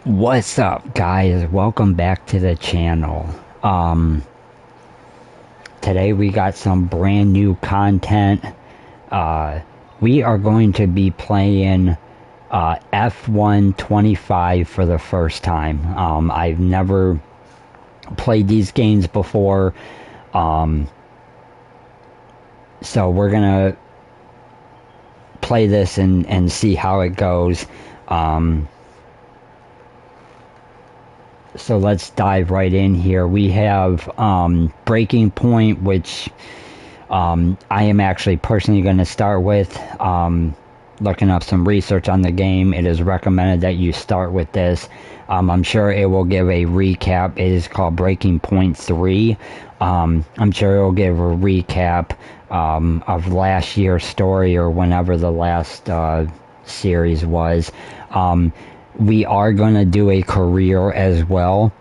What's up, guys? Welcome back to the channel. Today we got some brand new content. We are going to be playing F1 25 for the first time. I've never played these games before, so we're gonna play this and see how it goes. So let's dive right in here. We have Breaking Point, which I am actually personally going to start with. Looking up some research on the game, it is recommended that you start with this. I'm sure it will give a recap. It is called Breaking Point 3. I'm sure it will give a recap of last year's story or whenever the last series was. We are going to do a career as well.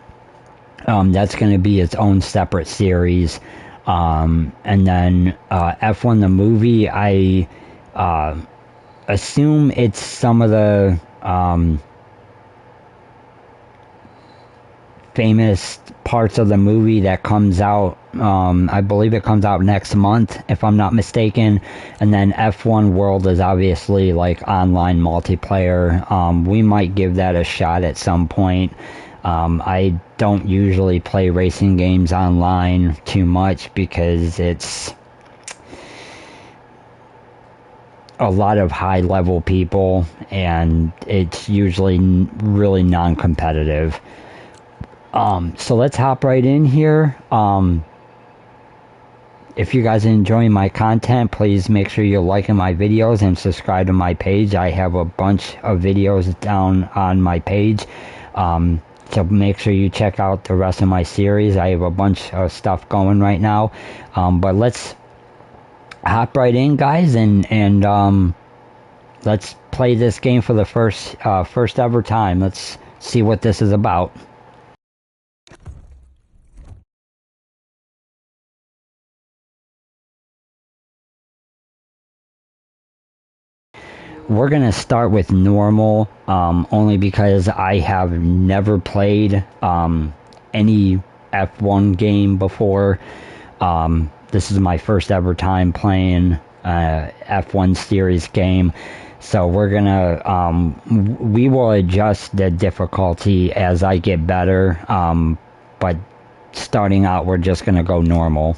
That's going to be its own separate series. And then F1 the movie, I assume it's some of the famous parts of the movie that comes out. I believe it comes out next month, if I'm not mistaken. And then F1 World is obviously like online multiplayer. We might give that a shot at some point. I don't usually play racing games online too much because it's a lot of high level people and it's usually really non-competitive. So let's hop right in here. If you guys are enjoying my content, please make sure you're liking my videos and subscribe to my page. I have a bunch of videos down on my page. So make sure you check out the rest of my series. I have a bunch of stuff going right now. But let's hop right in, guys, and let's play this game for the first ever time. Let's see what this is about. We're going to start with normal, only because I have never played any F1 game before. This is my first ever time playing F1 series game. So we're going to, we will adjust the difficulty as I get better. But starting out, we're just going to go normal.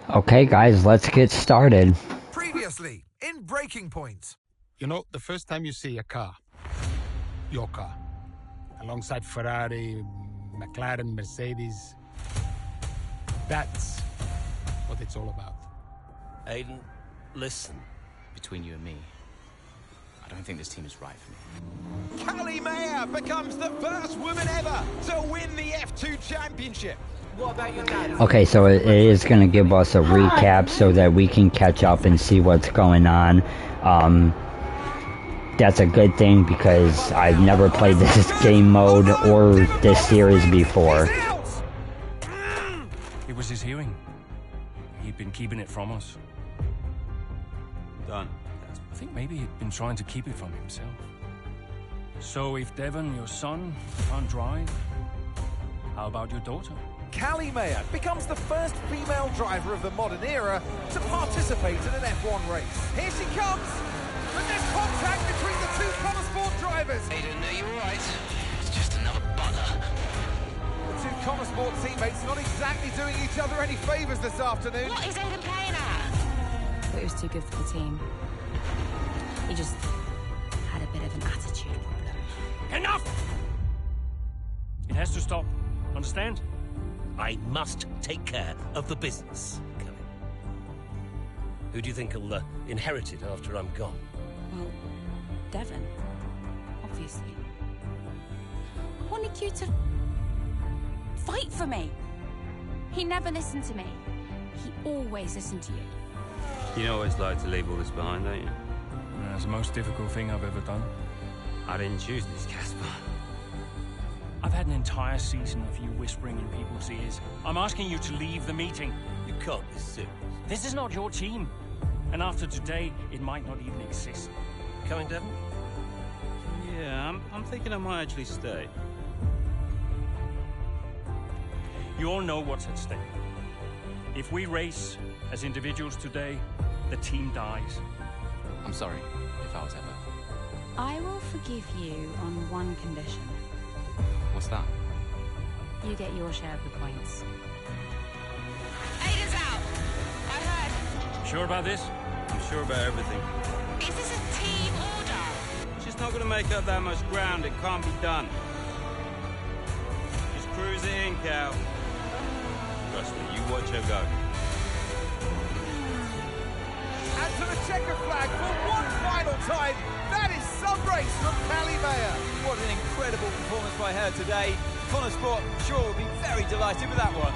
Okay, guys, let's get started. Previously, in Breaking Point. You know, the first time you see a car, your car, alongside Ferrari, McLaren, Mercedes, that's what it's all about. Aiden, listen. Between you and me, I don't think this team is right for me. Callie Mayer becomes the first woman ever to win the F2 Championship. What about your dad? Okay, so it is going to give us a recap so that we can catch up and see what's going on. That's a good thing because I've never played this game mode or this series before. It was his hearing. He'd been keeping it from us. Done. I think maybe he'd been trying to keep it from himself. So if Devon, your son, can't drive, how about your daughter? Callie Mayer becomes the first female driver of the modern era to participate in an F1 race. Here she comes, but there's contact between the two Connor Sport drivers. Aiden, are you alright? It's just another butler. The two Connor Sport teammates not exactly doing each other any favours this afternoon. What is Aiden playing at? Thought he was too good for the team. He just had a bit of an attitude problem. Enough! It has to stop. Understand? I must take care of the business, Kelly. Who do you think will inherit it after I'm gone? Well, Devon, obviously. I wanted you to fight for me. He never listened to me. He always listened to you. You know what it's like to leave all this behind, don't you? It's the most difficult thing I've ever done. I didn't choose this, Caspar. I've had an entire season of you whispering in people's ears. I'm asking you to leave the meeting. You can't be serious. This is not your team. And after today, it might not even exist. Coming, Devon? Yeah, I'm thinking I might actually stay. You all know what's at stake. If we race as individuals today, the team dies. I'm sorry if I was ever. I will forgive you on one condition. What's that? You get your share of the points. Aiden's out! I heard. Sure about this? I'm sure about everything. Is this a team order? She's not gonna make up that much ground. It can't be done. Just cruise it in, Cal. Trust me, you watch her go. And to the checker flag for one final time. That is some race from Callie Mayer. What an incredible performance by her today. Connor Sport, sure, will be very delighted with that one.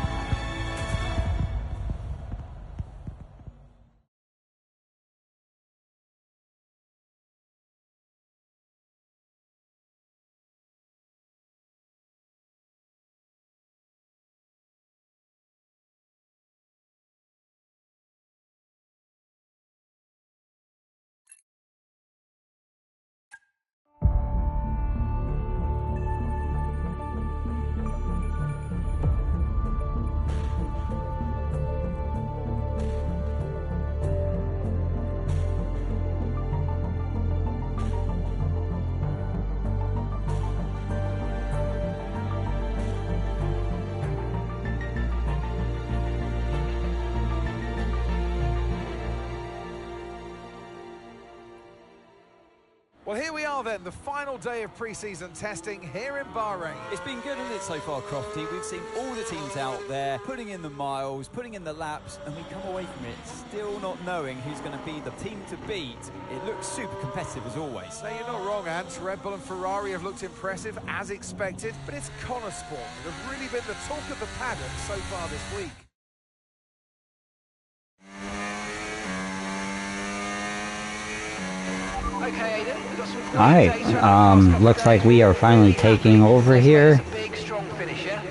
Well, here we are then, the final day of pre-season testing here in Bahrain. It's been good, hasn't it, so far, Crofty? We've seen all the teams out there, putting in the miles, putting in the laps, and we come away from it still not knowing who's going to be the team to beat. It looks super competitive as always. Now, you're not wrong, Ant. Red Bull and Ferrari have looked impressive, as expected, but it's Connor Sport that have really been the talk of the paddock so far this week. Okay, Aiden, we've got some great Alright, data over the past couple looks of like days. we are finally taking over here. It's a big, strong finish, yeah?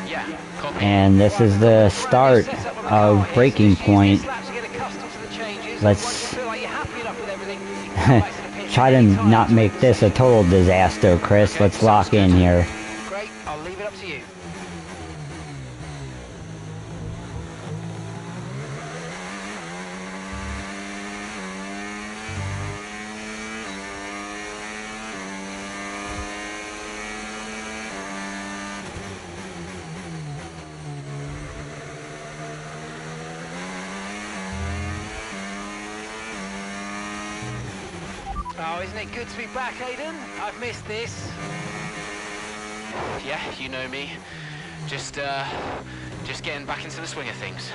Yeah, copy. And this is the start of Breaking Point. Let's try to not make this a total disaster, Chris. Let's lock in here. Great, I'll leave it up to you. Oh, isn't it good to be back, Aiden? I've missed this. Yeah, you know me. Just getting back into the swing of things.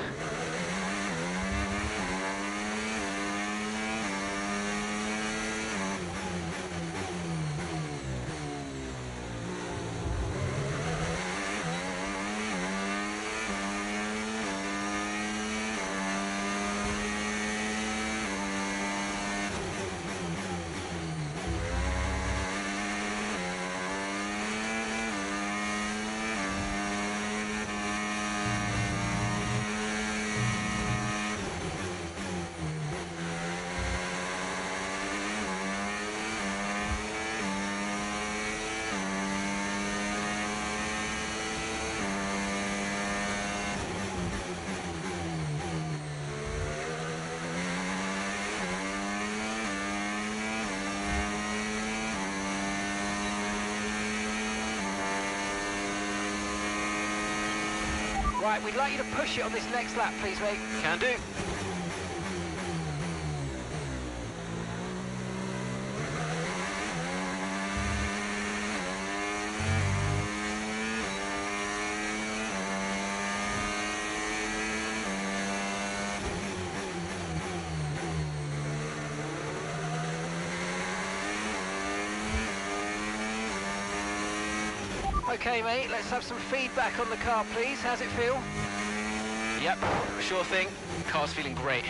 Right, we'd like you to push it on this next lap, please, mate. Can do. Okay, mate, let's have some feedback on the car, please. How's it feel? Yep, sure thing. Car's feeling great.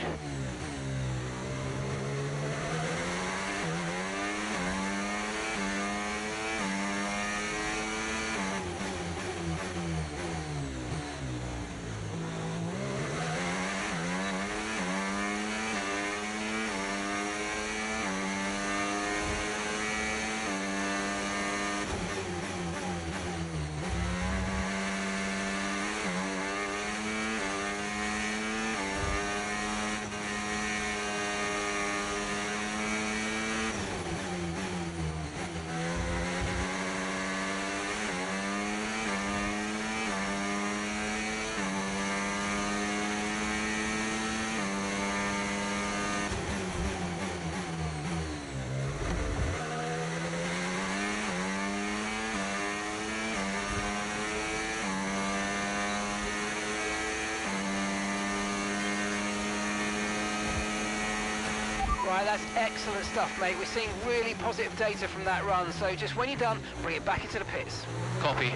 Right, that's excellent stuff, mate. We're seeing really positive data from that run, so just when you're done, bring it back into the pits. Copy.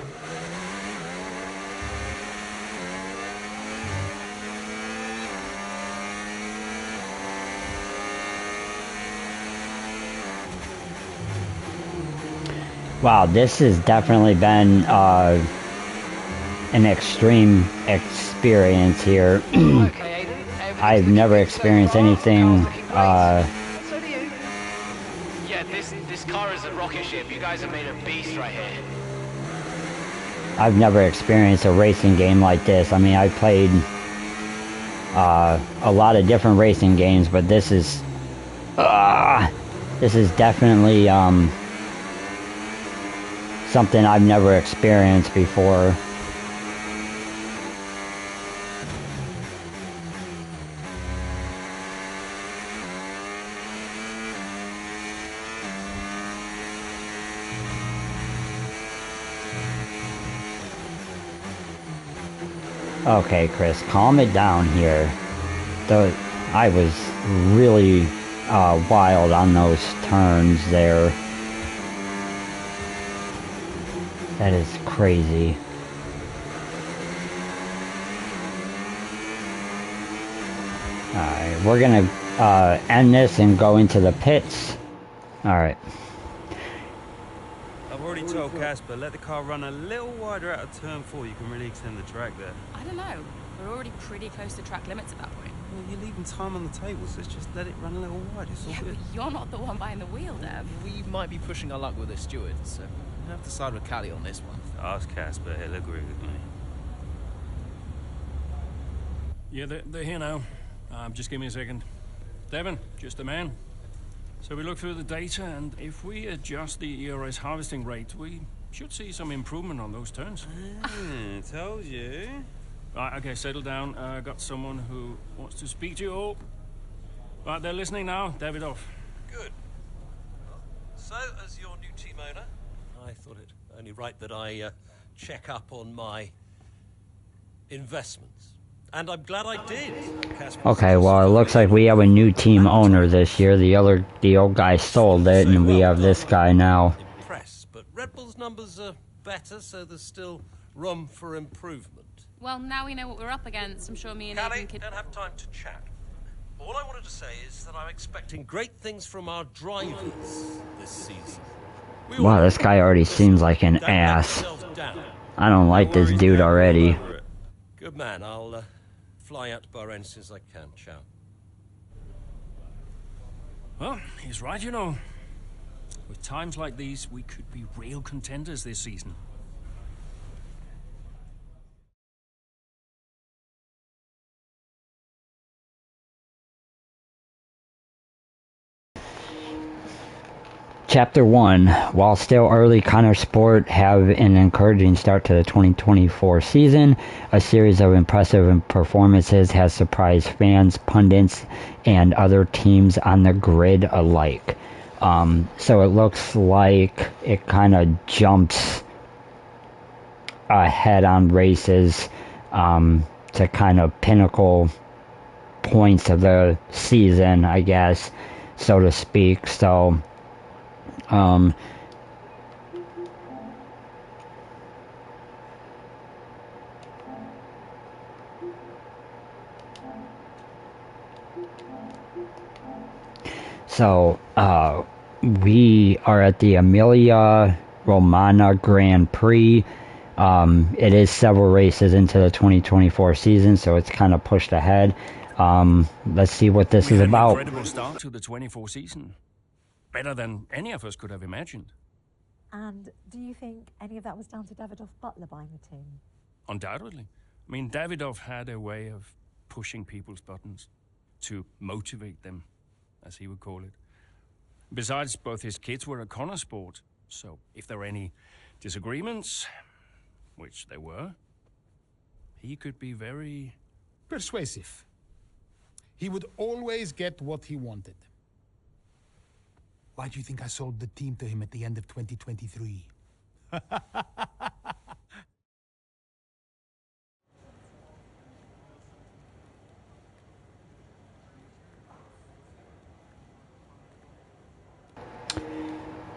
Wow, this has definitely been an extreme experience here. Okay, Aiden. I've never experienced anything. Yeah, this car is a rocket ship. You guys have made a beast right here. I've never experienced a racing game like this. I mean, I played a lot of different racing games, but this is definitely something I've never experienced before. Okay, Chris, calm it down here. I was really wild on those turns there. That is crazy. Alright, we're gonna end this and go into the pits. Alright. I've already told Casper, let the car run a little wider out of turn 4. You can really extend the track there. I don't know. We're already pretty close to track limits at that point. Well, you're leaving time on the table, so just let it run a little wider. It's all Yeah, good. but you're not the one behind the wheel, Dev. We might be pushing our luck with the steward, so we'll have to side with Callie on this one. Ask Casper, he'll agree with me. Yeah, they're here now. Just give me a second. Devon, just the man. So we look through the data, and if we adjust the ERS harvesting rate, we should see some improvement on those turns. Told you. Right, okay, settle down. Got someone who wants to speak to you all. Right, they're listening now. Davidoff. Good. So, as your new team owner, I thought it only right that I check up on my investments. And I'm glad I did. Okay, well, it looks like we have a new team owner this year. The old guy sold it, and we have this guy now. Impressed, but Red Bull's numbers are better, so there's still room for improvement. Well, now we know what we're up against. I'm sure me and Callie, Aiden could... don't have time to chat. All I wanted to say is that I'm expecting great things from our drivers this season. Wow, this guy already seems like an ass. I don't like this dude already. Good man. I'll fly out to Bahrain as soon as I can. Ciao. Well, he's right, you know. With times like these, we could be real contenders this season. Chapter 1. While still early, Connor Sport have an encouraging start to the 2024 season. A series of impressive performances has surprised fans, pundits, and other teams on the grid alike. So it looks like it kind of jumps ahead on races to kind of pinnacle points of the season, I guess, so to speak. So, we are at the Emilia Romagna Grand Prix. It is several races into the 2024 season, so it's kind of pushed ahead. Let's see what this is about. An incredible start to the 24 season. Better than any of us could have imagined. And do you think any of that was down to Davidoff Butler buying the team? Undoubtedly. I mean, Davidoff had a way of pushing people's buttons to motivate them, as he would call it. Besides, both his kids were a Connor sport, so if there were any disagreements, which there were, he could be very persuasive. He would always get what he wanted. Why do you think I sold the team to him at the end of 2023?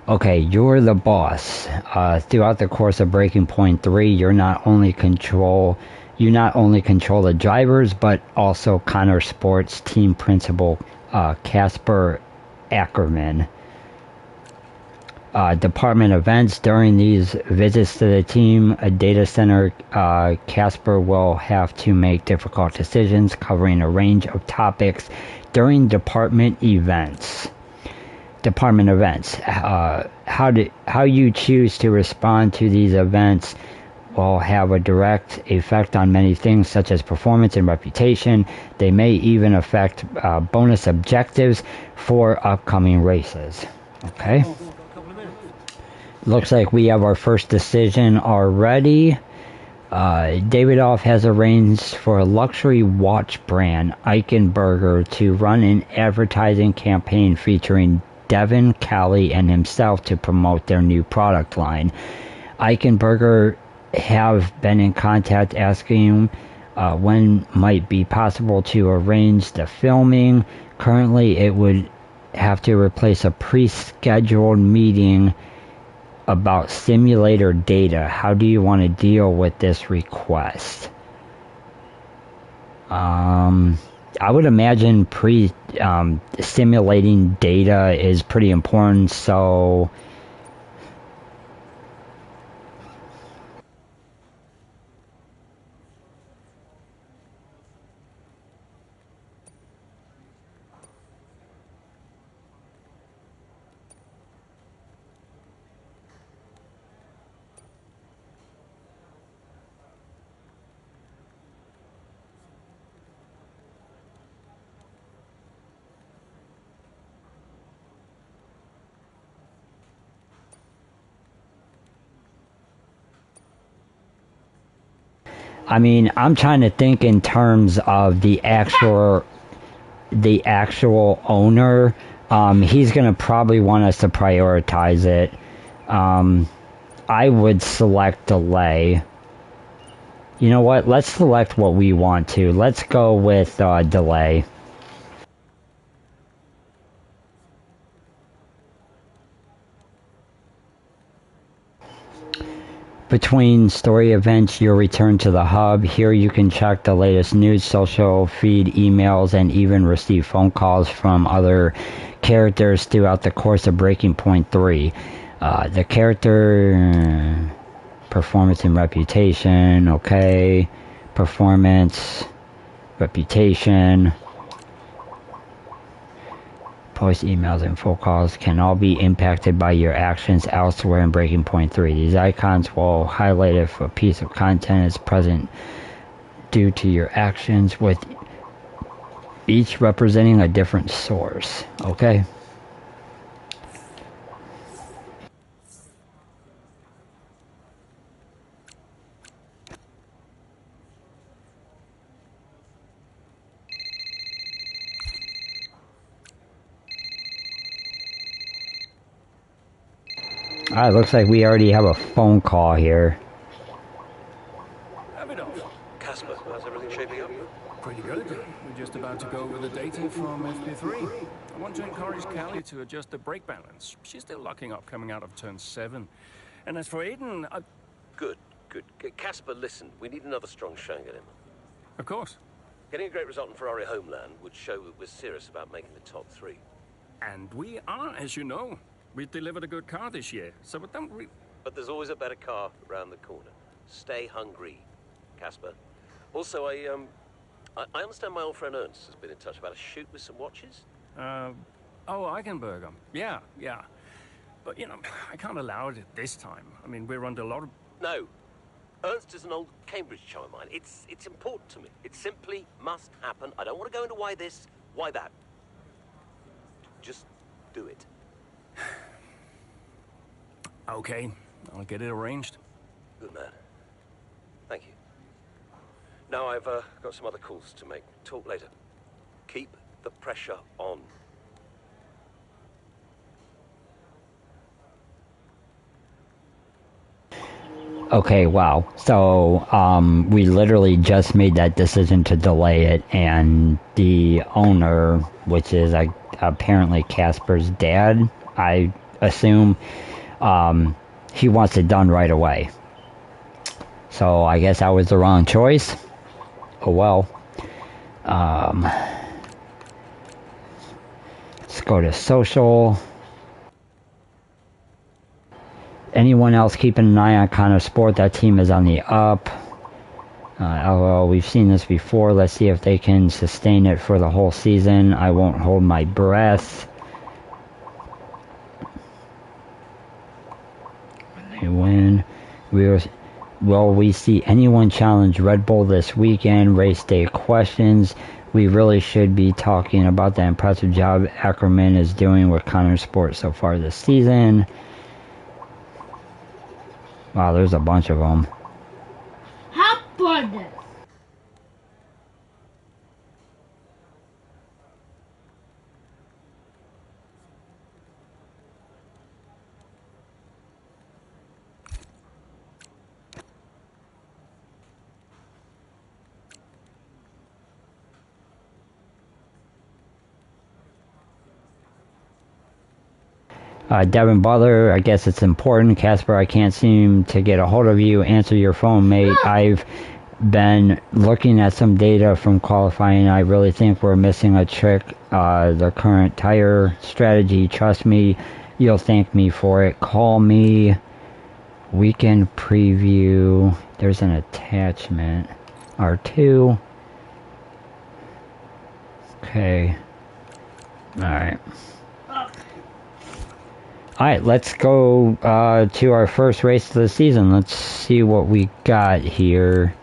Okay, you're the boss. Throughout the course of Breaking Point 3, you not only control the drivers, but also Connor Sports team principal Casper Ackerman. Department events. During these visits to the team, a data center, Casper will have to make difficult decisions covering a range of topics during department events. How you choose to respond to these events will have a direct effect on many things, such as performance and reputation. They may even affect bonus objectives for upcoming races. Okay. Looks like we have our first decision already. Davidoff has arranged for a luxury watch brand, Eichenberger, to run an advertising campaign featuring Devin, Callie, and himself to promote their new product line. Eichenberger have been in contact asking when might be possible to arrange the filming. Currently, it would have to replace a pre-scheduled meeting about simulator data. How do you want to deal with this request? I would imagine simulating data is pretty important, so I mean, I'm trying to think in terms of the actual owner. He's going to probably want us to prioritize it. I would select delay. You know what? Let's select what we want to. Let's go with delay. Between story events, you'll return to the hub. Here you can check the latest news, social feed, emails, and even receive phone calls from other characters throughout the course of Breaking Point 3. The character... performance and reputation, okay. Performance, reputation... Post emails and phone calls can all be impacted by your actions elsewhere in Breaking Point 3. These icons will highlight if a piece of content is present due to your actions, with each representing a different source. Okay? Alright, looks like we already have a phone call here. Casper, how's everything shaping up? Pretty good. We're just about to go over the data from FP3. I want to encourage Callie to adjust the brake balance. She's still locking up coming out of turn 7. And as for Aiden, Good. Casper, listen, we need another strong shank at him. Of course. Getting a great result in Ferrari Homeland would show that we're serious about making the top 3. And we are, as you know. We delivered a good car this year, so we don't But there's always a better car around the corner. Stay hungry, Casper. Also, I understand my old friend Ernst has been in touch about a shoot with some watches. Oh, Eichenberger. Yeah. But, you know, I can't allow it at this time. I mean, we're under a lot of... No. Ernst is an old Cambridge chum of mine. It's important to me. It simply must happen. I don't want to go into why this, why that. Just do it. Okay, I'll get it arranged. Good man. Thank you. Now I've got some other calls to make. Talk later. Keep the pressure on. Okay, wow. So, we literally just made that decision to delay it, and the owner, which is apparently Casper's dad, I assume, he wants it done right away. So, I guess I was the wrong choice. Oh well. Let's go to social. Anyone else keeping an eye on Connor Sport? That team is on the up. LOL, we've seen this before. Let's see if they can sustain it for the whole season. I won't hold my breath. They win. Will we see anyone challenge Red Bull this weekend? Race day questions. We really should be talking about the impressive job Ackerman is doing with Connor Sport so far this season. Wow, there's a bunch of them. Happened. Devin Butler, I guess it's important. Casper, I can't seem to get a hold of you. Answer your phone, mate. I've been looking at some data from qualifying. I really think we're missing a trick. The current tire strategy, trust me, you'll thank me for it. Call me. Weekend preview. There's an attachment. R2. Okay. Alright. Alright, let's go to our first race of the season. Let's see what we got here.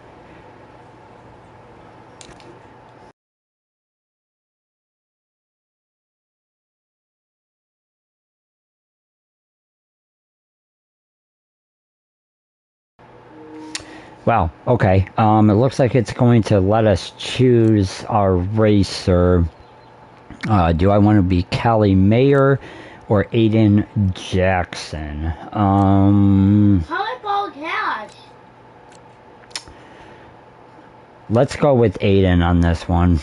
Wow, okay. It looks like it's going to let us choose our racer. Do I want to be Callie Mayer or Aiden Jackson? How about cash? Let's go with Aiden on this one.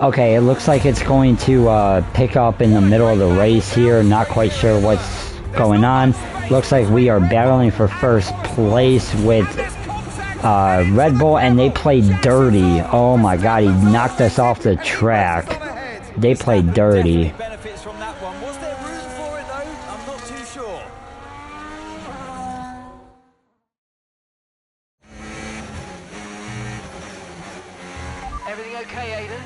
Okay, it looks like it's going to pick up in the middle of the race here. Not quite sure what's going on. Looks like we are battling for first place with Red Bull, and they played dirty. Oh my god, he knocked us off the track. They played dirty. Benefits from that one. Was there room for it though? I'm not too sure. Everything okay, Aiden?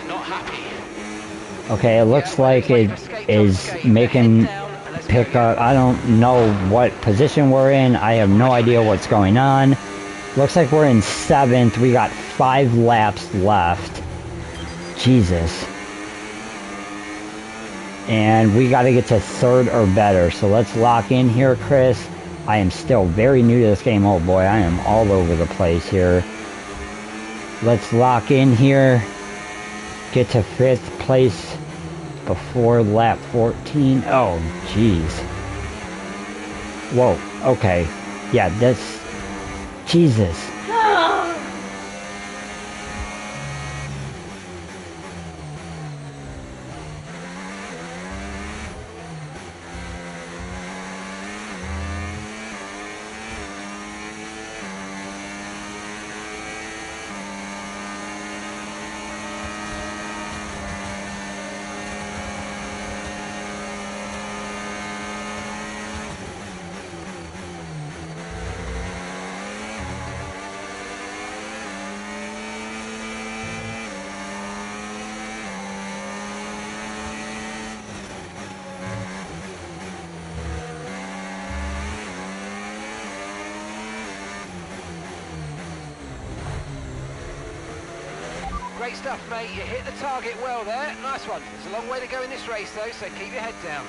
Not happy. Okay, it looks like it is making pick up. I don't know what position we're in. I have no idea what's going on. Looks like we're in 7th. We got 5 laps left. Jesus. And we got to get to 3rd or better. So let's lock in here, Chris. I am still very new to this game. Oh boy, I am all over the place here. Let's lock in here. Get to 5th place before lap 14. Oh, jeez. Whoa, okay. Yeah, that's... Jesus. Great stuff, mate. You hit the target well there. Nice one. There's a long way to go in this race, though, so keep your head down.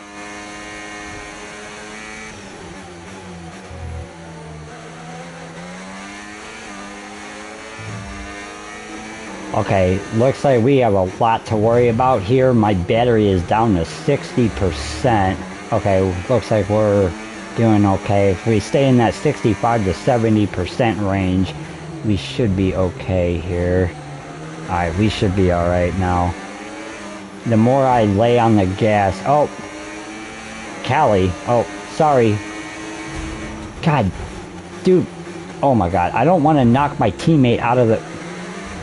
Okay, looks like we have a lot to worry about here. My battery is down to 60%. Okay, looks like we're doing okay. If we stay in that 65 to 70% range, we should be okay here. Alright, we should be alright now. The more I lay on the gas... Oh! Callie. Oh, sorry. God. Dude. Oh my god. I don't want to knock my teammate out of the...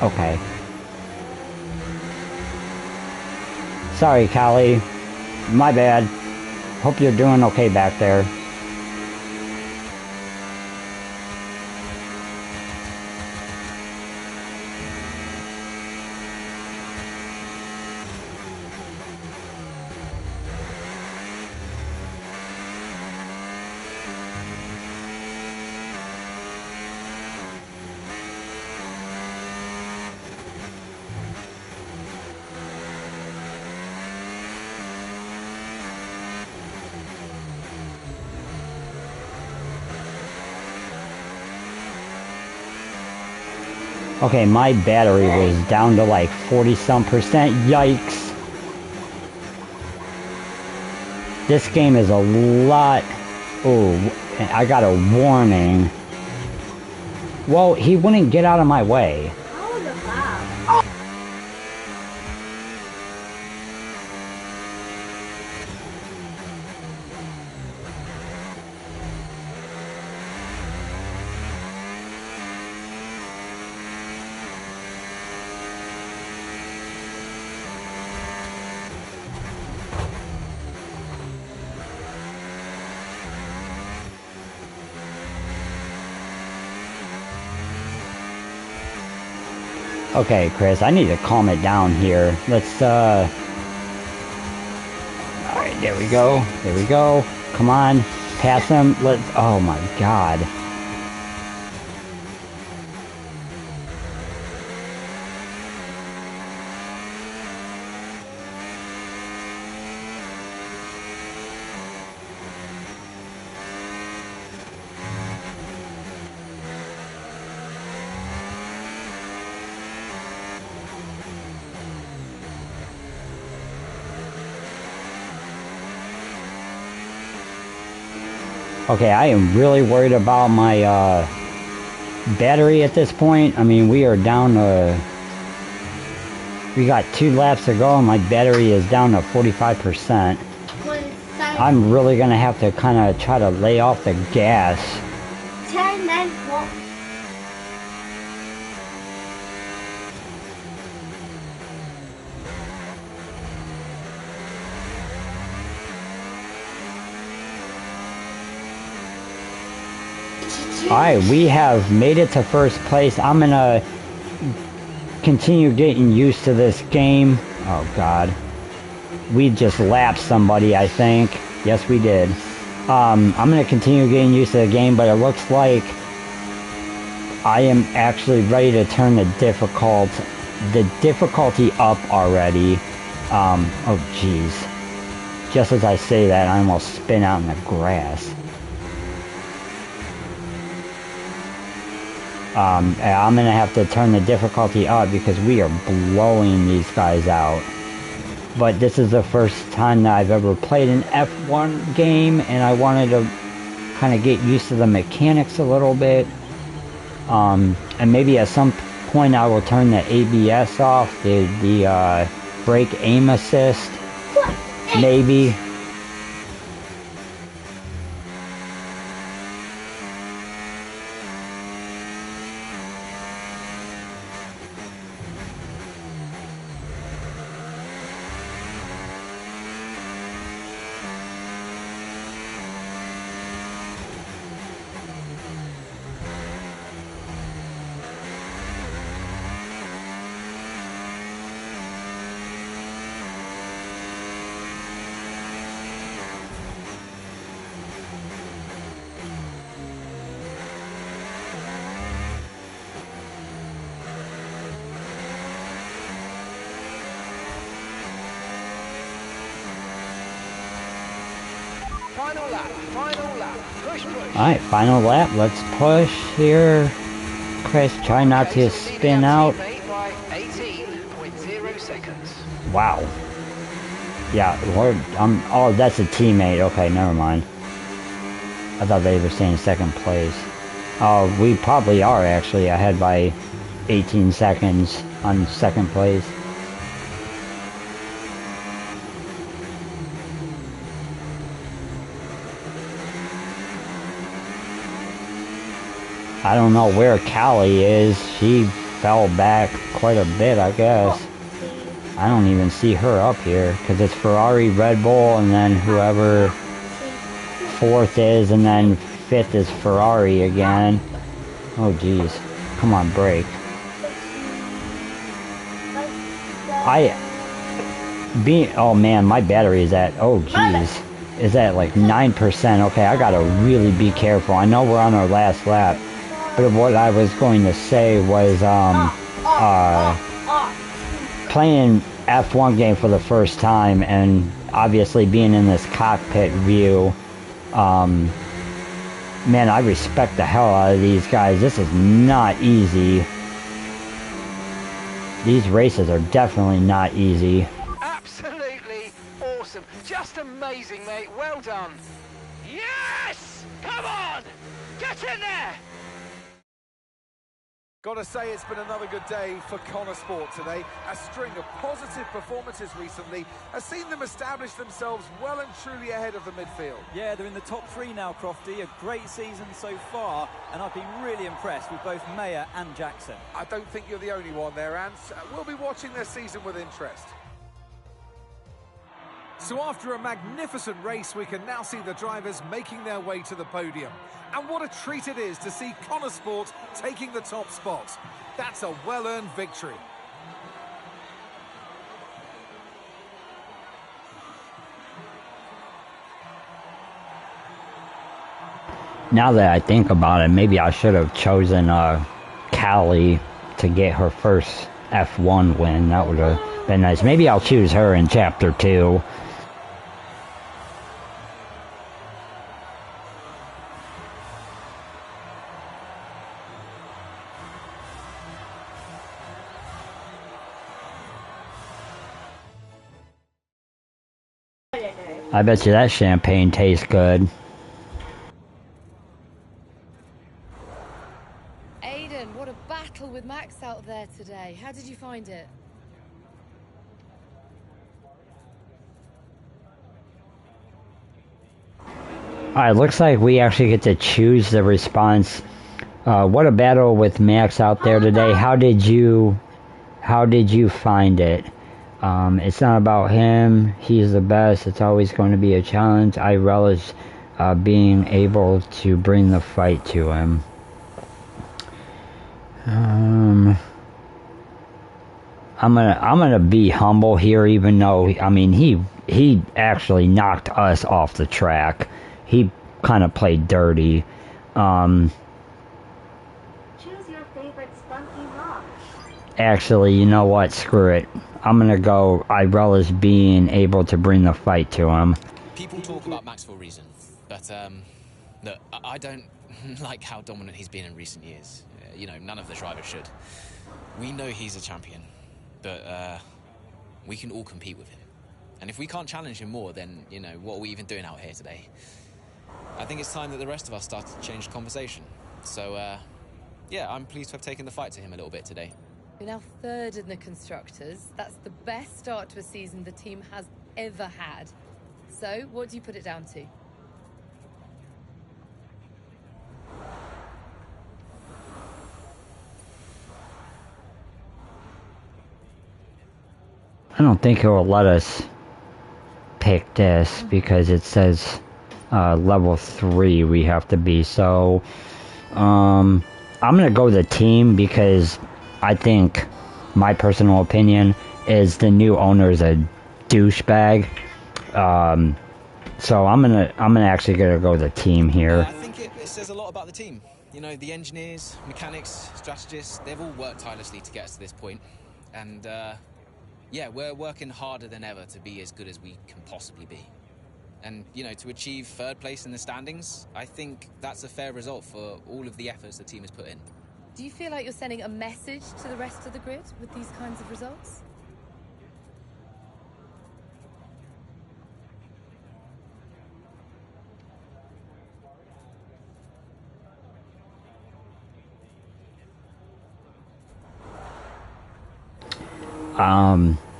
Okay. Sorry, Callie. My bad. Hope you're doing okay back there. Okay, my battery was down to like 40-some%. Yikes. This game is a lot... Oh, I got a warning. Whoa, he wouldn't get out of my way. Okay, Chris, I need to calm it down here. Let's, Alright, there we go. There we go. Come on. Pass him. Let's... Oh my god. Okay, I am really worried about my battery at this point. I mean, we are down to... We got 2 laps to go and my battery is down to 45%. I'm really going to have to kind of try to lay off the gas. 10, 9, 4. Alright, we have made it to first place. I'm gonna continue getting used to this game. Oh god. We just lapped somebody, I think. Yes, we did. I'm gonna continue getting used to the game, but it looks like I am actually ready to turn the difficulty up already. Oh jeez. Just as I say that, I almost spin out in the grass. And I'm going to have to turn the difficulty up because we are blowing these guys out. But this is the first time that I've ever played an F1 game, and I wanted to kind of get used to the mechanics a little bit. And maybe at some point I will turn the ABS off, the brake aim assist, maybe. Final lap, push. Alright, final lap, let's push here. Chris, try not to spin out. By 18.0 seconds. Wow. Yeah, oh, that's a teammate. Okay, never mind. I thought they were saying second place. Oh, we probably are actually ahead by 18 seconds on second place. I don't know where Callie is. She fell back quite a bit, I guess. I don't even see her up here because it's Ferrari, Red Bull, and then whoever fourth is, and then fifth is Ferrari again. Oh geez, come on, brake. Oh man, my battery is at, oh geez, is at like 9%. Okay, I gotta really be careful. I know we're on our last lap, but what I was going to say was playing F1 game for the first time, and obviously being in this cockpit view, man, I respect the hell out of these guys. This is not easy. These races are definitely not easy. Absolutely awesome. Just amazing, mate. Well done. Yes! Come on! Get in there! Gotta say, it's been another good day for Connor Sport today. A string of positive performances recently has seen them establish themselves well and truly ahead of the midfield. Yeah, they're in the top three now, Crofty. A great season so far, and I've been really impressed with both Mayer and Jackson. I don't think you're the only one there, Ants. We'll be watching their season with interest. So after a magnificent race, we can now see the drivers making their way to the podium. And what a treat it is to see Connor Sport taking the top spot. That's a well-earned victory. Now that I think about it, maybe I should have chosen Callie to get her first F1 win. That would have been nice. Maybe I'll choose her in Chapter 2. I bet you that champagne tastes good. Aiden, what a battle with Max out there today. How did you find it? Alright, looks like we actually get to choose the response. What a battle with Max out there today. How did you find it? It's not about him. He's the best. It's always going to be a challenge. I relish being able to bring the fight to him. I'm gonna be humble here, even though, I mean, he actually knocked us off the track. He kind of played dirty. Choose your favorite spunky rock. Actually, you know what? Screw it. I'm gonna go, I relish being able to bring the fight to him. People talk about Max for a reason, but look, I don't like how dominant he's been in recent years. you know, none of the drivers should. We know he's a champion, but we can all compete with him. And if we can't challenge him more, then, you know, what are we even doing out here today? I think it's time that the rest of us start to change the conversation. So, yeah, I'm pleased to have taken the fight to him a little bit today. You're now third in the Constructors. That's the best start to a season the team has ever had. So, what do you put it down to? I don't think it will let us pick this because it says level 3 we have to be. So I'm gonna go with the team because I think my personal opinion is the new owner is a douchebag. So I'm gonna actually go with the team here. I think it says a lot about the team. You know, the engineers, mechanics, strategists, they've all worked tirelessly to get us to this point. And yeah, we're working harder than ever to be as good as we can possibly be. And, you know, to achieve third place in the standings, I think that's a fair result for all of the efforts the team has put in. Do you feel like you're sending a message to the rest of the grid with these kinds of results?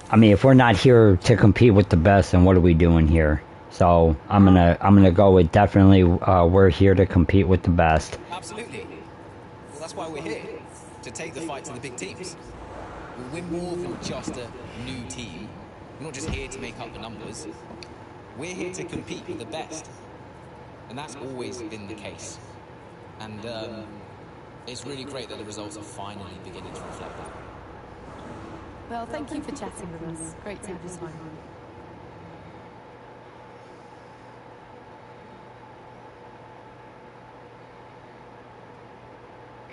I mean, if we're not here to compete with the best, then what are we doing here? So I'm gonna go with definitely we're here to compete with the best. Absolutely. Well, that's why we're here, to take the fight to the big teams. We're more than just a new team. We're not just here to make up the numbers. We're here to compete with the best. And that's always been the case. And it's really great that the results are finally beginning to reflect that. Well, thank you for chatting with us. Great to have you on.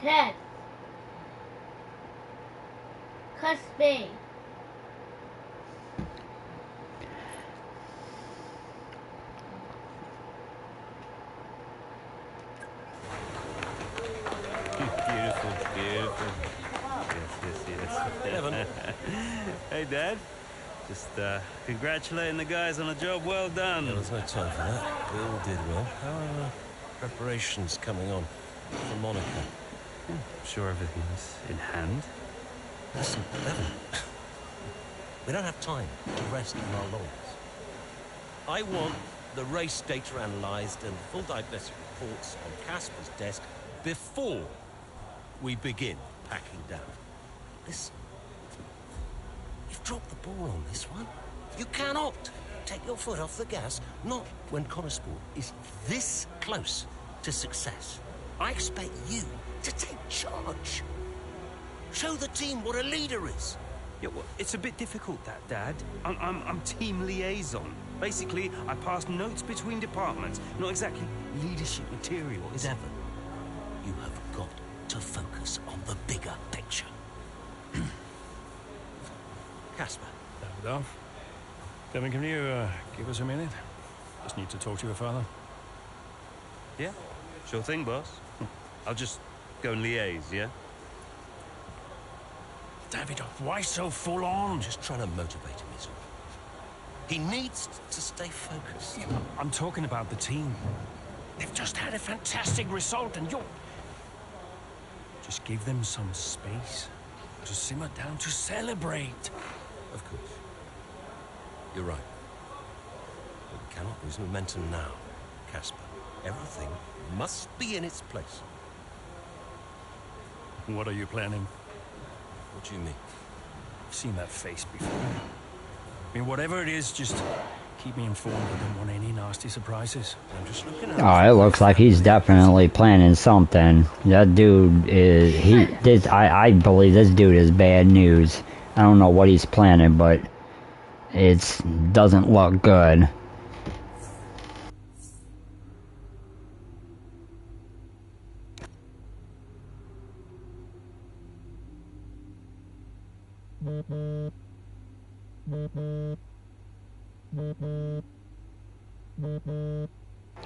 Kev. Crispy. Beautiful, beautiful. Yes. Evan. Hey, Dad. Just congratulating the guys on a job well done. There was no time for that. We all did well. How are preparations coming on for Monaco? I'm sure everything's in hand. Listen, Evan. We don't have time to rest on our laurels. I want the race data analysed and full diagnostic reports on Casper's desk before we begin packing down. Listen, you've dropped the ball on this one. You cannot take your foot off the gas, not when Connosport is this close to success. I expect you to take charge. Show the team what a leader is. Yeah, well, it's a bit difficult, that, Dad. I'm team liaison. Basically, I pass notes between departments. Not exactly leadership material. Devon, you have got to focus on the bigger picture. Casper. Davidoff. Devon, can you give us a minute? Just need to talk to your father. Yeah, sure thing, boss. I'll just go and liaise, yeah? Davidoff, why so full on? Just trying to motivate him, is all. He needs to stay focused. Yeah, I'm talking about the team. They've just had a fantastic result and you're... Just give them some space to simmer down, to celebrate. Of course. You're right. But we cannot lose momentum now, Casper. Everything must be in its place. What are you planning? What do you mean? I've seen that face before. I mean, whatever it is, just keep me informed. I don't want any nasty surprises. I'm just looking at... Oh, it looks like he's definitely planning something. That dude is... I believe this dude is bad news. I don't know what he's planning, but it doesn't look good.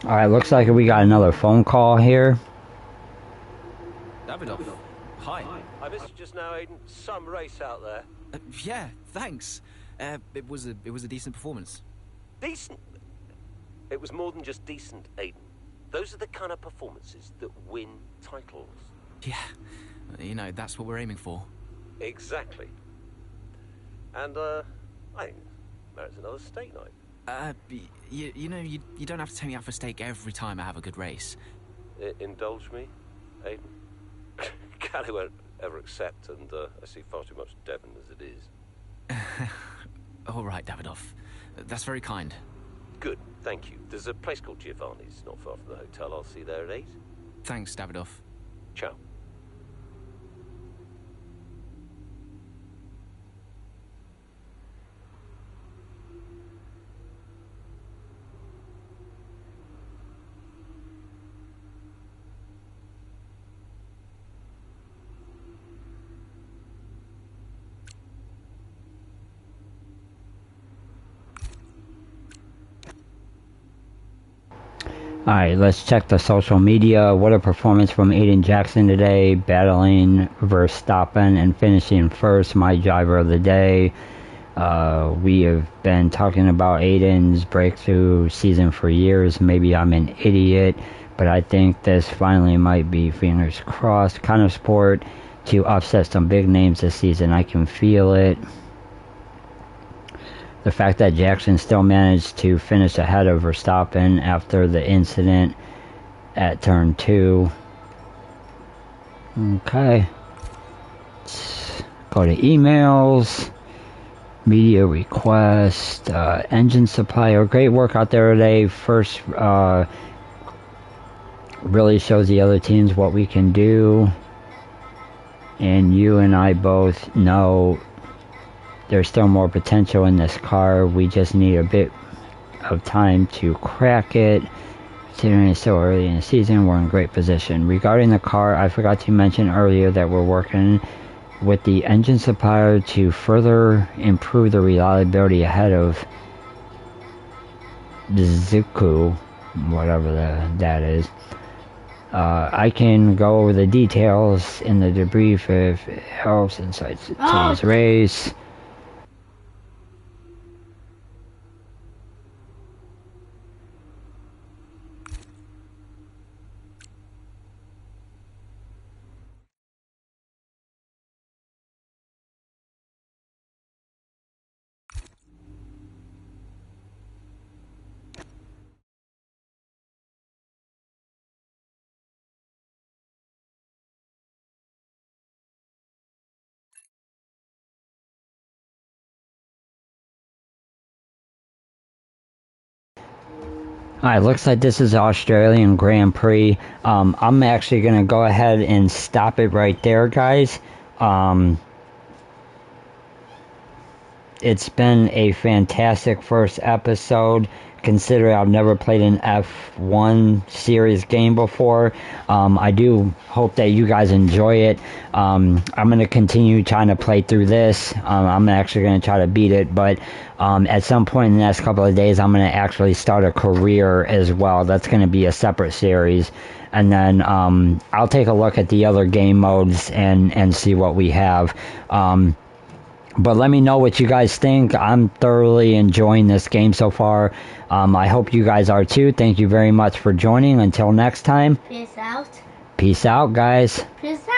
Alright, looks like we got another phone call here. Davidoff, Hi. I missed you just now, Aiden. Some race out there. Yeah, thanks. It was a decent performance. Decent? It was more than just decent, Aiden. Those are the kind of performances that win titles. Yeah, you know, that's what we're aiming for. Exactly. And, I think merits another steak night. You know, you don't have to take me out for steak every time I have a good race. Indulge me, Aiden. Callie won't ever accept, and I see far too much Devon as it is. All right, Davidoff. That's very kind. Good, thank you. There's a place called Giovanni's, not far from the hotel. I'll see you there at 8. Thanks, Davidoff. Ciao. Alright, let's check the social media. What a performance from Aiden Jackson today, battling Verstappen and finishing first, my driver of the day. We have been talking about Aiden's breakthrough season for years. Maybe I'm an idiot, but I think this finally might be, fingers crossed, kind of sport to upset some big names this season. I can feel it. The fact that Jackson still managed to finish ahead of Verstappen after the incident at turn 2. Okay. Let's go to emails. Media request. Engine supplier. Great work out there today. First really shows the other teams what we can do. And you and I both know there's still more potential in this car. We just need a bit of time to crack it. Considering it's so early in the season, we're in great position. Regarding the car, I forgot to mention earlier that we're working with the engine supplier to further improve the reliability ahead of Zuku, whatever that is. I can go over the details in the debrief if it helps inside today's race. Alright, looks like this is the Australian Grand Prix. I'm actually going to go ahead and stop it right there, guys. It's been a fantastic first episode, considering I've never played an F1 series game before. I do hope that you guys enjoy it. I'm going to continue trying to play through this. I'm actually going to try to beat it, but at some point in the next couple of days, I'm going to actually start a career as well. That's going to be a separate series. And then I'll take a look at the other game modes and see what we have. But let me know what you guys think. I'm thoroughly enjoying this game so far. I hope you guys are too. Thank you very much for joining. Until next time. Peace out. Peace out, guys. Peace out.